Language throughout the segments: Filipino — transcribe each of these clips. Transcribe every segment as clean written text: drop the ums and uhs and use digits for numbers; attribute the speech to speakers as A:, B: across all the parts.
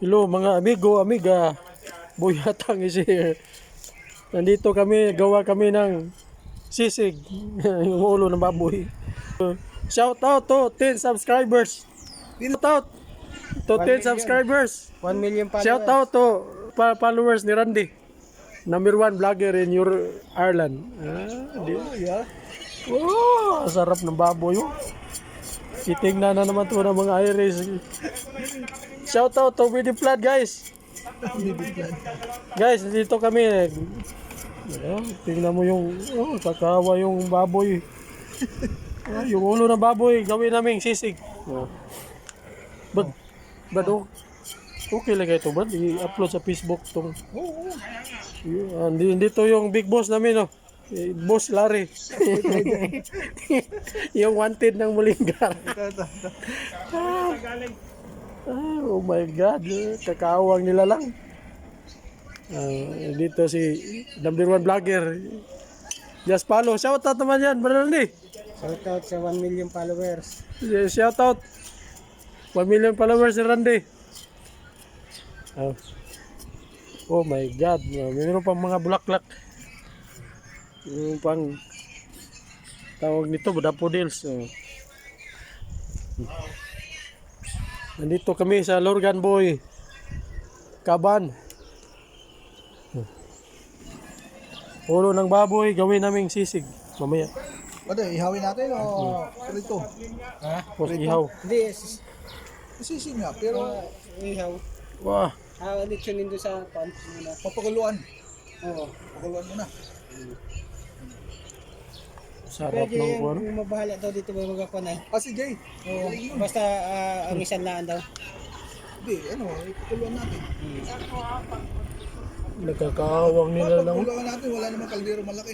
A: Hello mga amigo, amiga. Buyatang is here. Nandito kami, gawa kami ng sisig. Yung ulo ng baboy. Shout out to 10 subscribers. Shout out to 10 subscribers.
B: 1 million followers.
A: Shout out to followers ni Randy. Number 1 vlogger in your Ireland. Yeah. Oh, sarap ng baboy. Oh. Titingnan na naman to ng mga Irish. Shout out to Winnie Flood, guys. Guys, dito kami. Tingnan mo yung kakawa yung baboy. Yung ulo ng baboy, gawin namin sisig. But okay lang ito, bad. I-upload sa Facebook tong. Dito yung big boss namin, Boss Larry. Yung wanted ng Mulinggar. Oh my God, kakawang nila lang. Dito si number 1 vlogger. Just follow. Shout out naman yan, Brother.
B: Shout out sa 1 million followers.
A: Shout out 1 million followers ni Randy. Oh my God, mayroon pang mga bulaklak. Yung pang tawag nito, daffodils. Nandito kami sa Lorgan Boy Kaban. Ulo ng baboy, gawin naming sisig mamaya.
C: Ano, ihawin natin o prito?
B: Ha?
A: Tapos ihaw.
B: Hindi,
C: Sisig nga, pero
B: ihaw.
A: Wah,
B: Ulit yun nito sa pan.
C: papakuluan.
B: Oo.
C: Pakuluan mo na.
A: sarap
B: Pwede
A: ng kuwan.
B: yung mabahala daw dito may magkakuan ay.
C: Si Jay.
B: Oo. Basta ang isang laan daw.
C: Hindi, ipakuluan natin.
A: Nagkakawang nila lang.
C: Pakuluan natin, wala namang kaldero malaki.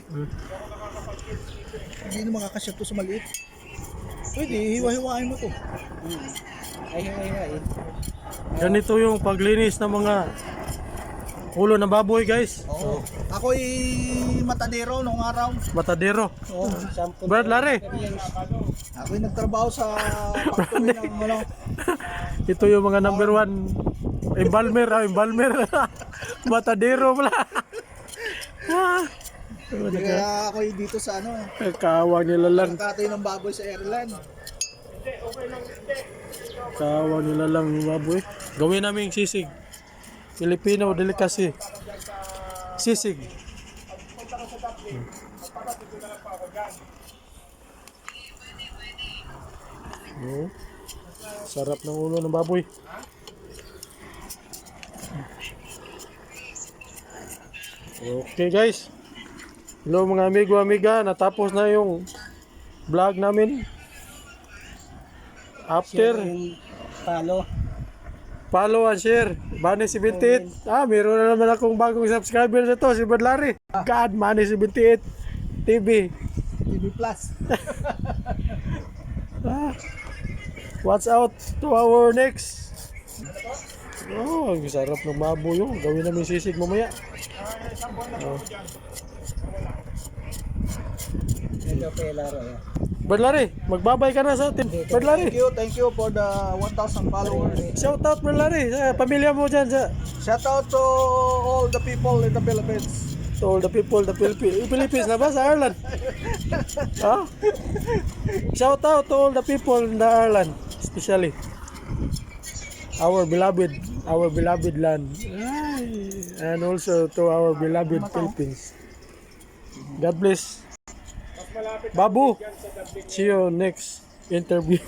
C: Hindi na makakasya to sa maliit. Pwede, hiwa-hiwain mo to.
B: Ay, hiwa-hiwain.
A: Ganito yung paglinis ng mga ulo ng baboy, guys.
C: Oo. Ako'y matadero nung araw.
A: Matadero.
C: Oo.
A: Brad Larry,
C: Ako'y nagtrabaho sa factory ng
A: ito yung mga number 1 embalmer. Matadero pala.
C: Kaya ako'y dito sa
A: Kawang nila lang.
C: katoy ng baboy sa Ireland.
A: Kawang nila lang yung baboy. Gawin namin sisig. Filipino delicacy. Sisig. Sarap ng ulo ng baboy. Okay guys. Hello mga amigo, amiga. Natapos na yung vlog namin. After follow and share. Bani 78. Meron na naman akong bagong subscriber na to, si Brad Larry. God, Bani 78 TV.
C: TV Plus.
A: Watch out to our next. Ang sarap ng baboy yun. Gawin namin sisig mamaya.
B: Ito kay Laro.
A: Brad Larry, magbabay ka na sa atin. Brad Larry,
C: Thank you for the 1,000 followers.
A: shout out Brad Larry. Sa pamilya mo dyan.
C: Shout out to all the people in the Philippines.
A: To all the people, the Philippines na ba sa Ireland? Shout out to all the people in the Ireland, especially our beloved land, and also to our beloved Philippines. God bless. Babu, see you next interview.